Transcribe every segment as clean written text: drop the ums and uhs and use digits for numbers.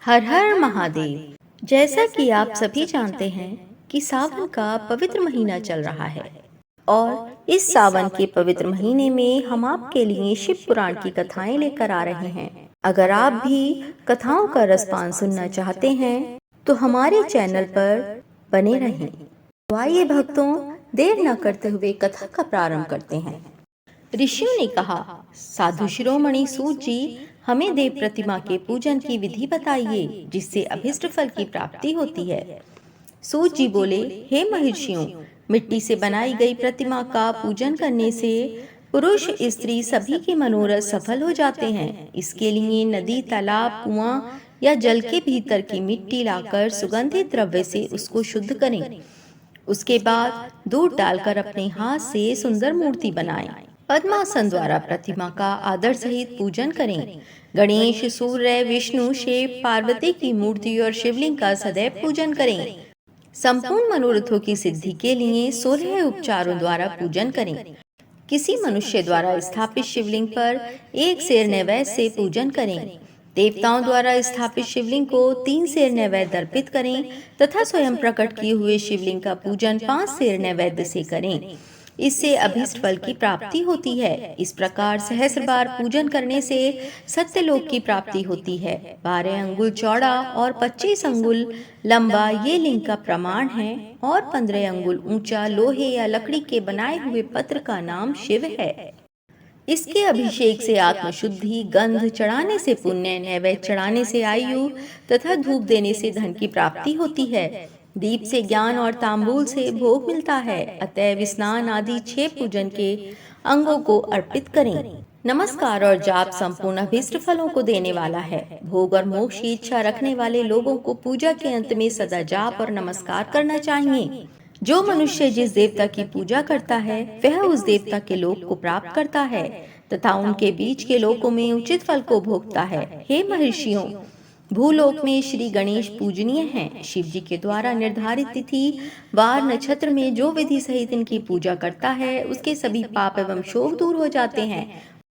हर हर महादेव। जैसा कि आप सभी जानते हैं कि सावन का पवित्र महीना चल रहा है और इस सावन के पवित्र महीने में हम आपके लिए शिव पुराण की कथाएं लेकर आ रहे हैं। अगर आप भी कथाओं का रसपान सुनना चाहते हैं तो हमारे चैनल पर बने रहें। तो आइए भक्तों, देर न करते हुए कथा का प्रारंभ करते हैं। ऋषियों ने कहा, साधु शिरोमणि सूत जी, हमें देव प्रतिमा के पूजन की विधि बताइए जिससे अभिष्ट फल की प्राप्ति होती है। सूत जी बोले, हे महर्षियों, मिट्टी से बनाई गई प्रतिमा का पूजन करने से पुरुष स्त्री सभी के मनोरथ सफल हो जाते हैं। इसके लिए नदी, तालाब, कुआं या जल के भीतर की मिट्टी लाकर सुगंधित द्रव्य से उसको शुद्ध करें। उसके बाद दूध डालकर अपने हाथ से सुंदर मूर्ति बनाएं। पद्मासन द्वारा प्रतिमा का आदर सहित पूजन करें। गणेश, सूर्य, विष्णु, शिव, पार्वती की मूर्ति और शिवलिंग का सदैव पूजन करें। संपूर्ण मनोरथों की सिद्धि के लिए 16 उपचारों द्वारा पूजन करें। किसी मनुष्य द्वारा स्थापित शिवलिंग पर एक सेर नैवेद्य से पूजन करें। देवताओं द्वारा स्थापित शिवलिंग को 3 सेर नैवेद्य अर्पित करें तथा स्वयं प्रकट किए हुए शिवलिंग का पूजन 5 सेर नैवेद्य से करें। इससे अभीष्ट फल की प्राप्ति होती है। इस प्रकार सहस्र बार पूजन करने से सत्यलोक की प्राप्ति होती है। 12 अंगुल चौड़ा और 25 अंगुल लंबा ये लिंग का प्रमाण है और 15 अंगुल ऊंचा लोहे या लकड़ी के बनाए हुए पत्र का नाम शिव है। इसके अभिषेक से आत्मशुद्धि, गंध चढ़ाने से पुण्य, नैवेद्य चढ़ाने से आयु तथा धूप देने से धन की प्राप्ति होती है। दीप से ज्ञान और तांबूल से भोग मिलता है। अतएव स्नान आदि 6 पूजन के अंगों को अर्पित करें। नमस्कार और जाप संपूर्ण अभीष्ट फलों को देने वाला है। भोग और मोक्ष की इच्छा रखने वाले लोगों को पूजा के अंत में सदा जाप और नमस्कार करना चाहिए। जो मनुष्य जिस देवता की पूजा करता है वह उस देवता के लोक को प्राप्त करता है तथा उनके बीच के लोकों में उचित फल को भोगता है। हे महर्षियों, भूलोक में श्री गणेश पूजनीय हैं। शिव जी के द्वारा निर्धारित तिथि, वार, नक्षत्र में जो विधि सहित इनकी पूजा करता है उसके सभी पाप एवं शोक दूर हो जाते हैं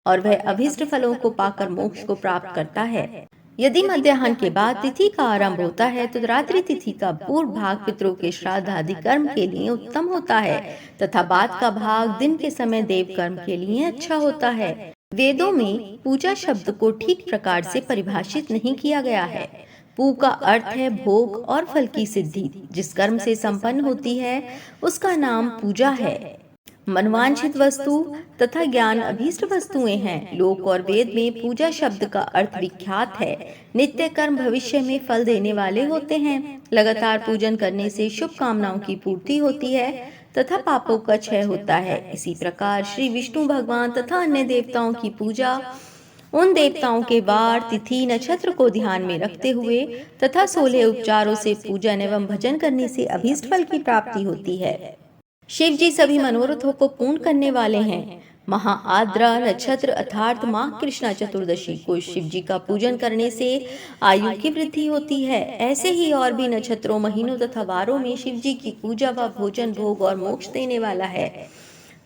और वह अभिष्ट फलों को पाकर मोक्ष को प्राप्त करता है। यदि मध्याह्न के बाद तिथि का आरंभ होता है तो रात्रि तिथि का पूर्व भाग पितरों के श्राद्ध आदि कर्म के लिए उत्तम होता है तथा बाद का भाग दिन के समय देव कर्म के लिए अच्छा होता है। वेदों में पूजा शब्द को ठीक प्रकार से परिभाषित नहीं किया गया है। पू का अर्थ है भोग और फल की सिद्धि। जिस कर्म से संपन्न होती है उसका नाम पूजा है। मनवांछित वस्तु तथा ज्ञान अभीष्ट वस्तुएं हैं। लोक और वेद में पूजा शब्द का अर्थ विख्यात है। नित्य कर्म भविष्य में फल देने वाले होते हैं। लगातार पूजन करने से शुभ कामनाओं की पूर्ति होती है तथा पापों का क्षय होता है। इसी प्रकार श्री विष्णु भगवान तथा अन्य देवताओं की पूजा उन देवताओं के वार, तिथि, नक्षत्र को ध्यान में रखते हुए तथा 16 उपचारों से पूजन एवं भजन करने से अभीष्ट फल की प्राप्ति होती है। शिव जी सभी मनोरथों को पूर्ण करने वाले हैं। महा आद्रा नक्षत्र अर्थात माघ कृष्णा चतुर्दशी को शिव जी का पूजन करने से आयु की वृद्धि होती है। ऐसे ही और भी नक्षत्रों, महीनों तथा वारों में शिव जी की पूजा व भोजन, भोग और मोक्ष देने वाला है।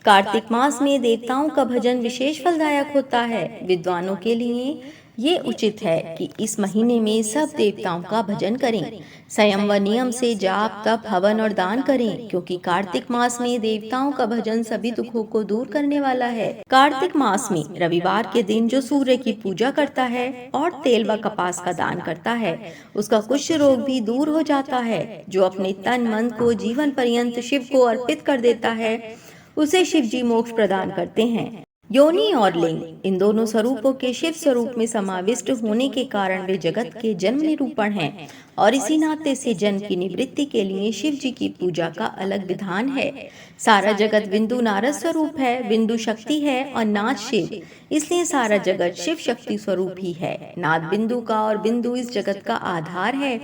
कार्तिक मास में देवताओं का भजन विशेष फलदायक होता है। विद्वानों के लिए ये उचित है कि इस महीने में सब देवताओं का भजन करें। संयम व नियम से जाप, तप, हवन और दान करें, क्योंकि कार्तिक मास में देवताओं का भजन सभी दुखों को दूर करने वाला है। कार्तिक मास में रविवार के दिन जो सूर्य की पूजा करता है और तेल व कपास का दान करता है उसका कुष्ठ रोग भी दूर हो जाता है। जो अपने तन मन को जीवन पर्यंत शिव को अर्पित कर देता है उसे शिव जी मोक्ष प्रदान करते हैं। योनि और लिंग, इन दोनों स्वरूपों के शिव स्वरूप में समाविष्ट होने के कारण वे जगत के जन्म निरूपण हैं और इसी नाते से जन्म की निवृत्ति के लिए शिव जी की पूजा का अलग विधान है। सारा जगत बिंदु नारद स्वरूप है। बिंदु शक्ति है और नाद शिव, इसलिए सारा जगत शिव शक्ति स्वरूप ही है। नाद बिंदु का और बिंदु इस जगत का आधार है।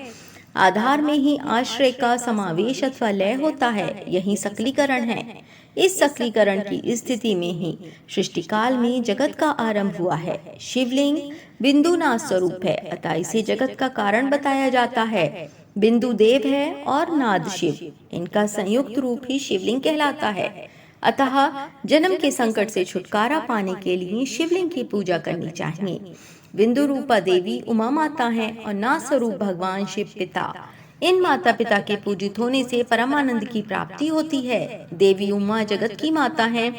आधार में ही आश्रय का समावेश अथवा लय होता है, यही सकलीकरण है। इस सकलीकरण की स्थिति में ही सृष्टि काल में जगत का आरंभ हुआ है। शिवलिंग बिंदुनाथ स्वरूप है, अतः इसे जगत का कारण बताया जाता है। बिंदु देव है और नाद शिव, इनका संयुक्त रूप ही शिवलिंग कहलाता है। अतः जन्म के संकट से छुटकारा पाने के लिए शिवलिंग की पूजा करनी चाहिए। बिंदु रूपा देवी उमा माता हैं और नाथ स्वरूप भगवान शिव पिता। इन माता पिता के पूजित होने से परमानंद की प्राप्ति होती है। देवी उमा जगत की माता हैं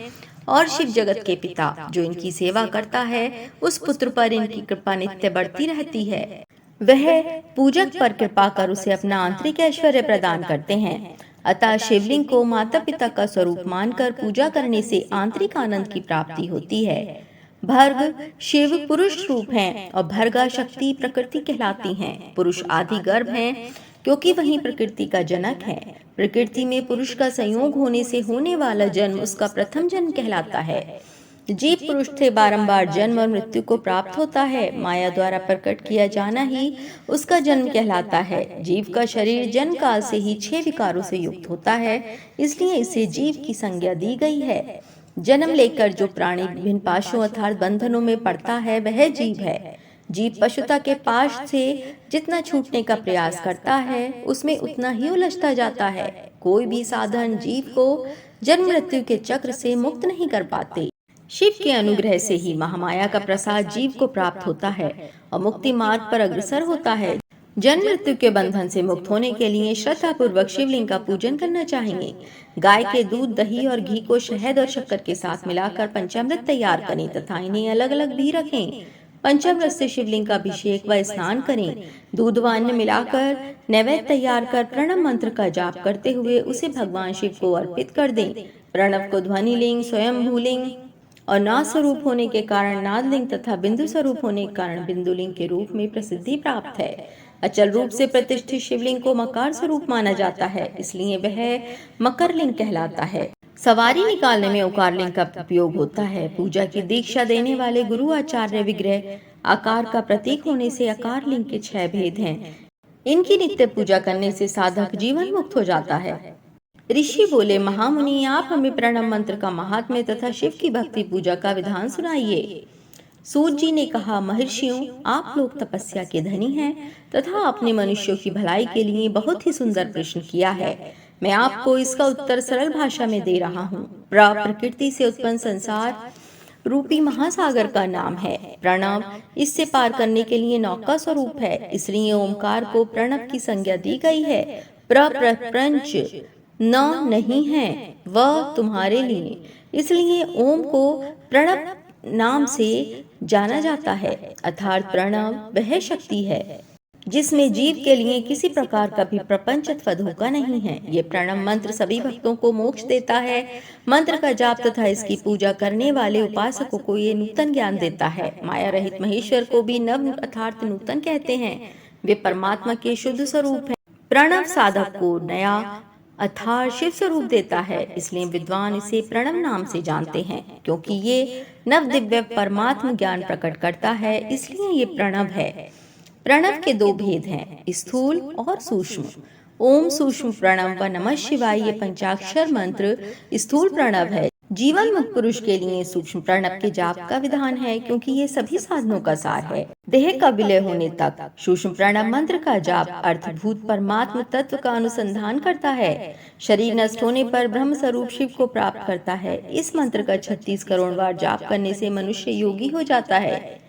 और शिव जगत के पिता। जो इनकी सेवा करता है उस पुत्र पर इनकी कृपा नित्य बढ़ती रहती है। वह पूजक पर कृपा कर उसे अपना आंतरिक ऐश्वर्य प्रदान करते हैं। अतः शिवलिंग को माता पिता का स्वरूप मानकर पूजा करने से आंतरिक आनंद की प्राप्ति होती है। भर्ग शिव पुरुष रूप हैं और भर्गा शक्ति प्रकृति कहलाती हैं। पुरुष आदि गर्भ हैं क्योंकि वही प्रकृति का जनक है। प्रकृति में पुरुष का संयोग होने से होने वाला जन्म उसका प्रथम जन्म कहलाता है। जीव पुरुष से बारंबार जन्म और मृत्यु को प्राप्त होता है। माया द्वारा प्रकट किया जाना ही उसका जन्म कहलाता है। जीव का शरीर जन्म काल से ही 6 विकारों से युक्त होता है, इसलिए इसे जीव की संज्ञा दी गई है। जन्म लेकर जो प्राणी विभिन्न पाशों अर्थात बंधनों में पड़ता है वह जीव है। जीव पशुता के पाश से जितना छूटने का प्रयास करता है उसमें उतना ही उलझता जाता है। कोई भी साधन जीव को जन्म मृत्यु के चक्र से मुक्त नहीं कर पाते। शिव के अनुग्रह से ही महामाया का प्रसाद जीव को प्राप्त होता है और मुक्ति मार्ग पर अग्रसर होता है। जन्म मृत्यु के बंधन से मुक्त होने के लिए श्रद्धा पूर्वक शिवलिंग का पूजन करना चाहिए। गाय के दूध, दही और घी को शहद और शक्कर के साथ मिलाकर पंचामृत तैयार करें तथा इन्हें अलग अलग भी रखें। पंचामृत से शिवलिंग का अभिषेक व स्नान करें। दूध व अन्न मिलाकर नैवेद्य तैयार कर प्रणव मंत्र का जाप करते हुए उसे भगवान शिव को अर्पित कर दें। प्रणव को ध्वनिलिंग, स्वयंभूलिंग और नाद स्वरूप होने के कारण नादलिंग तथा बिंदु स्वरूप होने के कारण बिंदुलिंग के रूप में प्रसिद्धि प्राप्त है। अचल रूप से प्रतिष्ठित शिवलिंग को मकार स्वरूप माना जाता है, इसलिए वह मकरलिंग कहलाता है। सवारी निकालने में उकारलिंग का उपयोग होता है। पूजा की दीक्षा देने वाले गुरु आचार्य विग्रह आकार का प्रतीक होने से आकारलिंग के 6 भेद हैं। इनकी नित्य पूजा करने से साधक जीवन मुक्त हो जाता है। ऋषि बोले, महामुनि आप हमें प्रणव मंत्र का महात्म्य तथा शिव की भक्ति पूजा का विधान सुनाइए। सूत जी ने कहा, महर्षियों आप लोग तपस्या के धनी हैं तथा आपने मनुष्यों की भलाई के लिए बहुत ही सुंदर प्रश्न किया है। मैं आपको इसका उत्तर सरल भाषा में दे रहा हूँ। प्रकृति से उत्पन्न संसार रूपी महासागर का नाम है प्रणव। इससे पार करने के लिए नौका स्वरूप है, इसलिए ओमकार को प्रणव की संज्ञा दी गई है। प्रपंच न नहीं है वह तुम्हारे लिए, इसलिए ओम को प्रणव नाम से जाना जाता है। अर्थात प्रणव वह शक्ति है जिसमें जीव के लिए किसी प्रकार का भी प्रपंच अथवा धोखा नहीं है। ये प्रणव मंत्र सभी भक्तों को मोक्ष देता है। मंत्र का जाप तथा इसकी पूजा करने वाले उपासकों को ये नूतन ज्ञान देता है। माया रहित महेश्वर को भी नव अर्थात नूतन कहते हैं। वे परमात्मा के शुद्ध स्वरूप हैं। प्रणव साधक को नया अर्थात शिव स्वरूप देता है, इसलिए विद्वान इसे प्रणव नाम से जानते हैं। क्योंकि ये नव दिव्य परमात्म ज्ञान प्रकट करता है, इसलिए ये प्रणव है। प्रणव के 2 भेद हैं, स्थूल और सूक्ष्म। ओम सूक्ष्म प्रणव व नमः शिवाय ये पंचाक्षर मंत्र स्थूल प्रणव है। जीवन मुक्त पुरुष के लिए सूक्ष्म प्रणव के जाप का विधान है, क्योंकि ये सभी साधनों का सार है। देह का विलय होने तक सूक्ष्म प्रणव मंत्र का जाप अर्थभूत परमात्म तत्व का अनुसंधान करता है। शरीर नष्ट होने पर ब्रह्म स्वरूप शिव को प्राप्त करता है। इस मंत्र का 36 करोड़ बार जाप करने से मनुष्य योगी हो जाता है।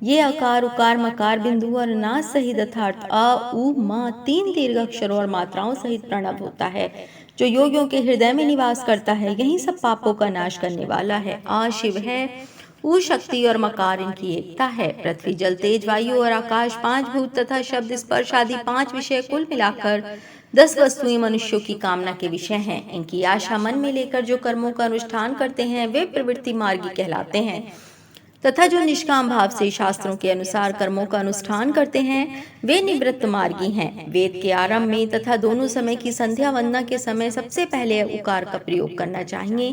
ये आकार, उकार, मकार, बिंदु और नाद सहित अर्थात अ, उ, म 3 दीर्घ अक्षरों और मात्राओं सहित प्रणव होता है, जो योगियों के हृदय में निवास करता है। यही सब पापों का नाश करने वाला है। आ शिव है, उ शक्ति और मकार इनकी एकता है। पृथ्वी, जल, तेज, वायु और आकाश 5 भूत तथा शब्द, स्पर्श आदि 5 विषय कुल मिलाकर 10 वस्तुएं मनुष्यों की कामना के विषय हैं। इनकी आशा मन में लेकर जो कर्मों का अनुष्ठान करते हैं वे प्रवृत्ति मार्गी कहलाते हैं, तथा जो निष्काम भाव से शास्त्रों के अनुसार कर्मों का अनुष्ठान करते हैं वे निवृत्त मार्गी हैं। वेद के आरंभ में तथा दोनों समय की संध्या वंदना के समय सबसे पहले उकार का प्रयोग करना चाहिए।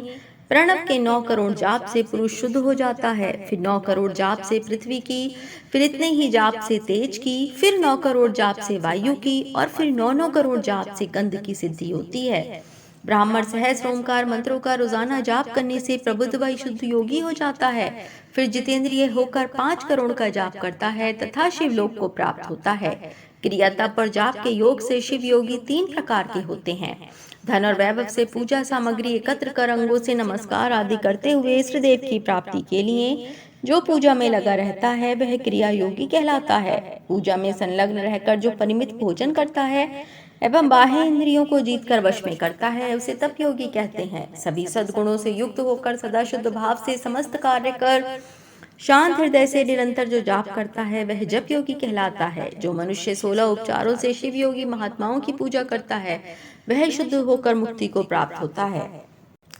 प्रणव के 9 करोड़ जाप से पुरुष शुद्ध हो जाता है, फिर 9 करोड़ जाप से पृथ्वी की, फिर इतने ही जाप से तेज की, फिर 9 करोड़ जाप से वायु की और फिर 9 करोड़ जाप से गंध की सिद्धि होती है। ब्राह्मण सहस्र ओंकार मंत्रों का रोजाना जाप करने से प्रबुद्ध व शुद्ध योगी हो जाता है। फिर जितेंद्रिय होकर 5 करोड़ का जाप करता है तथा शिवलोक को प्राप्त होता है। क्रिया तप और जाप के योग से शिव योगी 3 प्रकार के होते हैं। धन और वैभव से पूजा सामग्री एकत्र कर अंगों से नमस्कार आदि करते हुए इष्ट देव की प्राप्ति के लिए जो पूजा में लगा रहता है वह क्रिया योगी कहलाता है। पूजा में संलग्न रहकर जो परिमित भोजन करता है एवं बाह्य इंद्रियों को जीतकर वश में करता है उसे तप योगी कहते हैं। सभी सद्गुणों से युक्त होकर सदा शुद्ध भाव से समस्त कार्य कर शांत हृदय से निरंतर जो जाप करता है वह जप योगी कहलाता है। जो मनुष्य 16 उपचारों से शिव योगी महात्माओं की पूजा करता है वह शुद्ध होकर मुक्ति को प्राप्त होता है।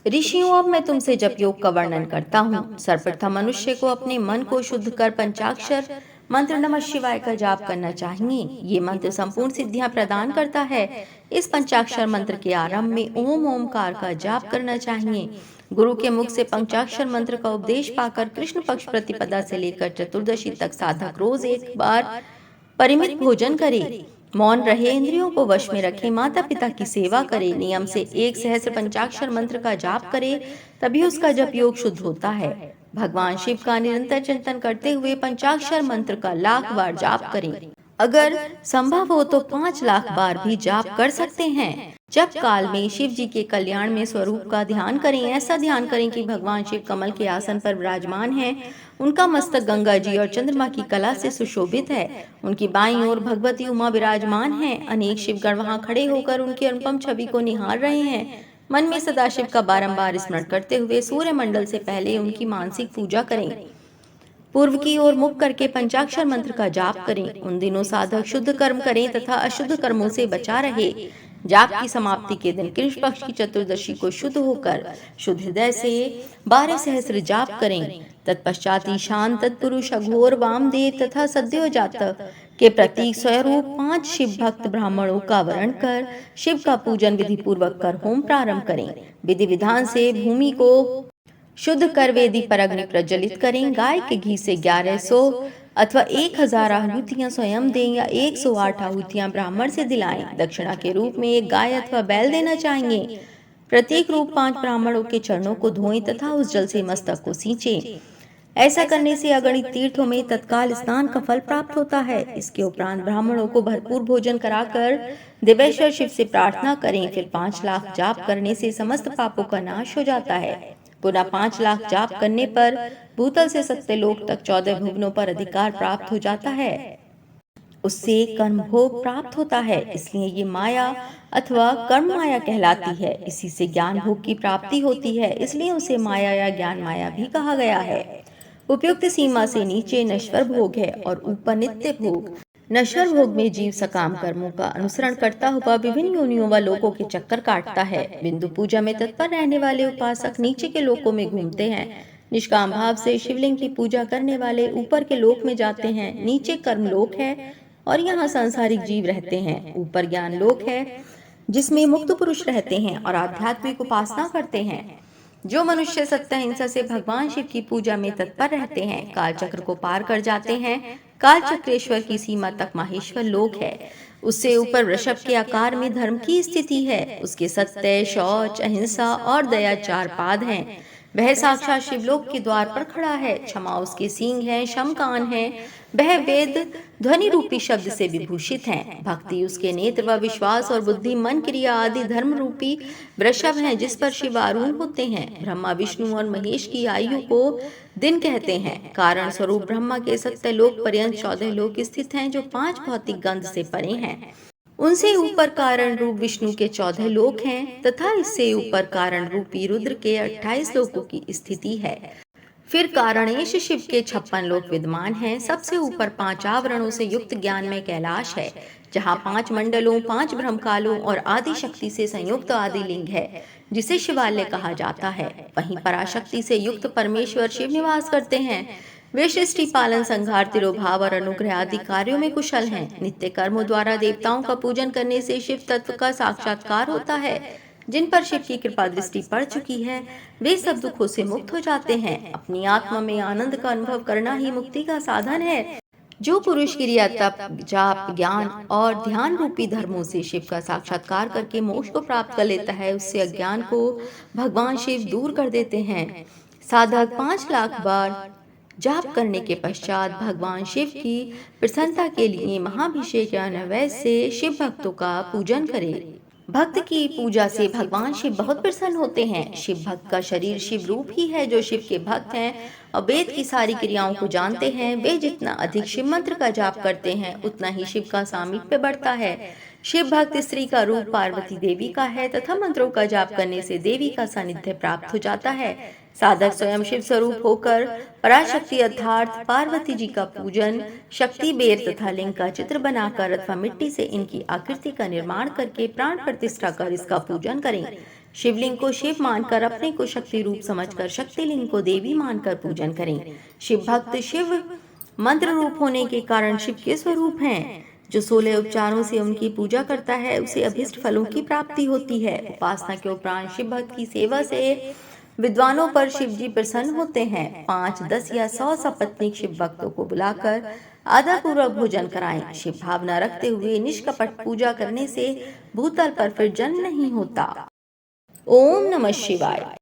ऋषियों, अब मैं तुमसे जप योग का वर्णन करता हूँ। सर्वप्रथम मनुष्य को अपने मन को शुद्ध कर पंचाक्षर मंत्र नमः शिवाय का जाप करना चाहिए। ये मंत्र संपूर्ण सिद्धियां प्रदान करता है। इस पंचाक्षर मंत्र के आरंभ में ओम ओमकार का जाप करना चाहिए। गुरु के मुख से पंचाक्षर मंत्र का उपदेश पाकर कृष्ण पक्ष प्रतिपदा से लेकर चतुर्दशी तक साधक रोज एक बार परिमित भोजन करे, मौन रहे, इंद्रियों को वश में रखे, माता पिता की सेवा करे, नियम से 1 सहस्र पंचाक्षर मंत्र का जाप करे, तभी उसका जप योग शुद्ध होता है। भगवान शिव का निरंतर चिंतन करते हुए पंचाक्षर मंत्र का 1,00,000 बार जाप करें। अगर संभव हो तो 5,00,000 बार भी जाप कर सकते हैं। जप काल में शिव जी के कल्याण में स्वरूप का ध्यान करें। ऐसा ध्यान करें कि भगवान शिव कमल के आसन पर विराजमान हैं। उनका मस्तक गंगा जी और चंद्रमा की कला से सुशोभित है। उनकी बाईं ओर भगवती उमा विराजमान हैं। अनेक शिवगण वहां खड़े होकर उनकी अनुपम छवि को निहार रहे हैं। मन में सदाशिव का बारंबार स्मरण करते हुए सूर्य मंडल से पहले उनकी मानसिक पूजा करें। पूर्व की ओर मुख करके पंचाक्षर मंत्र का जाप करें। उन दिनों साधक शुद्ध कर्म करें तथा अशुद्ध कर्मों से बचा रहे। जाप की समाप्ति के दिन कृष्ण पक्ष की चतुर्दशी को शुद्ध होकर शुद्ध हृदय से 12 सहस्र जाप करें। तत्पश्चात ईशान, तत्पुरुष, अघोर, वामदेव तथा सद्योजात के प्रतीक स्वरूप 5 शिव भक्त ब्राह्मणों का वर्ण कर शिव का पूजन विधि पूर्वक कर होम प्रारंभ करें। विधि विधान से भूमि को शुद्ध कर वेदी पर अग्नि प्रज्वलित करें। गाय के घी से 1100 अथवा 1000 आहुतियां स्वयं दें या 108 आहुतियां ब्राह्मण से दिलाएं। दक्षिणा के रूप में 1 गाय अथवा बैल देना चाहिए। प्रत्येक रूप 5 ब्राह्मणों के चरणों को धोएं तथा उस जल से मस्तक को सींचें। ऐसा करने से अगणित तीर्थों में तत्काल स्नान का फल प्राप्त होता है। इसके उपरांत ब्राह्मणों को भरपूर भोजन कराकर देवेश्वर शिव से प्रार्थना करें। फिर 5,00,000 जाप करने से समस्त पापों का नाश हो जाता है। पुनः 5,00,000 जाप करने पर भूतल से सत्यलोक तक 14 भुवनों पर अधिकार प्राप्त हो जाता है। उससे कर्म भोग प्राप्त होता है, इसलिए ये माया अथवा कर्म माया कहलाती है। इसी से ज्ञान भोग की प्राप्ति होती है, इसलिए उसे माया या ज्ञान माया भी कहा गया है। उपयुक्त सीमा से नीचे नश्वर भोग है और ऊपर नित्य भोग। नश्वर भोग में जीव सकाम कर्मों का अनुसरण करता हुआ विभिन्न योनियों व लोकों के चक्कर काटता है। बिंदु पूजा में तत्पर रहने वाले उपासक नीचे के लोकों में घूमते हैं। निष्काम भाव से शिवलिंग की पूजा करने वाले ऊपर के लोक में जाते हैं। नीचे कर्म लोक है और यहाँ सांसारिक जीव रहते हैं। ऊपर ज्ञान लोक है जिसमें मुक्त पुरुष रहते हैं और आध्यात्मिक उपासना करते हैं। जो मनुष्य सत्य हिंसा से भगवान शिव की पूजा में तत्पर रहते हैं, काल चक्र को पार कर जाते हैं। काल चक्रेश्वर की सीमा तक माहेश्वर लोक है। उससे ऊपर वृषभ के आकार में धर्म की स्थिति है। उसके सत्य, शौच, अहिंसा और दया 4 पाद हैं। वह साक्षात शिवलोक के द्वार पर खड़ा है। क्षमा उसके सींग हैं, शम कान है। वह वेद ध्वनि रूपी शब्द से विभूषित हैं। भक्ति उसके नेत्र व विश्वास और बुद्धि, मन, क्रिया आदि धर्म रूपी वृषभ हैं जिस पर शिव आरूढ़ होते हैं। ब्रह्मा, विष्णु और महेश की आयु को दिन कहते हैं। कारण स्वरूप ब्रह्मा के सत्य लोक पर्यंत 14 लोक स्थित हैं जो 5 भौतिक गंध से परे हैं। उनसे ऊपर कारण रूप विष्णु के 14 लोक हैं तथा इससे ऊपर कारण रूपी रुद्र के 28 लोकों की स्थिति है। फिर कारणेश शिव के 56 लोक विद्यमान हैं। सबसे ऊपर 5 आवरणों से युक्त ज्ञान में कैलाश है, जहाँ 5 मंडलों, 5 ब्रह्मकालों और आदि शक्ति से संयुक्त आदि लिंग है, जिसे शिवालय कहा जाता है। वहीं पराशक्ति से युक्त परमेश्वर शिव निवास करते हैं। वे सृष्टि, पालन, संहार, तिरोभाव और अनुग्रह आदि कार्यों में कुशल हैं। नित्य कर्मों द्वारा देवताओं का पूजन करने से शिव तत्व का साक्षात्कार होता है। जिन पर शिव की कृपा दृष्टि पड़ चुकी है वे सब दुखों से मुक्त हो जाते हैं। अपनी आत्मा में आनंद का अनुभव करना ही मुक्ति का साधन है। जो पुरुष क्रिया, तप, जाप, ज्ञान और ध्यान रूपी धर्मों से शिव का साक्षात्कार करके मोक्ष को प्राप्त कर लेता है, उससे अज्ञान को भगवान शिव दूर कर देते हैं। साधक 5,00,000 बार जाप करने के पश्चात भगवान शिव की प्रसन्नता के लिए महाभिषेक या नैवेद्य से शिव भक्तों का पूजन करे। भक्त की पूजा से भगवान शिव बहुत प्रसन्न होते हैं। शिव भक्त का शरीर शिव रूप ही है। जो शिव के भक्त हैं और वेद की सारी क्रियाओं को जानते हैं। वे जितना अधिक शिव मंत्र का जाप करते हैं उतना ही शिव का सामीप्य बढ़ता है। शिव भक्त स्त्री का रूप पार्वती देवी का है तथा मंत्रों का जाप करने से देवी का सानिध्य प्राप्त हो जाता है। साधक स्वयं शिव स्वरूप होकर पराशक्ति अर्थात पार्वती जी का पूजन शक्ति बेर तथा लिंग का चित्र बनाकर अथवा मिट्टी से इनकी आकृति का निर्माण करके प्राण प्रतिष्ठा कर इसका पूजन करें। शिवलिंग को शिव मानकर अपने को शक्ति रूप समझकर शक्ति लिंग को देवी मानकर पूजन करें। शिव भक्त शिव मंत्र रूप होने के कारण शिव के स्वरूप हैं। जो 16 उपचारों से उनकी पूजा करता है उसे अभिष्ट फलों की प्राप्ति होती है। उपासना के उपरांत शिव भक्त की सेवा से विद्वानों पर शिव जी प्रसन्न होते हैं। 5, 10 या 100 सपत्नीक शिव भक्तों को बुलाकर आदर पूर्वक भोजन कराएं। शिव भावना रखते हुए निष्कपट पूजा करने से भूतल पर फिर जन्म नहीं होता। ओम नमः शिवाय।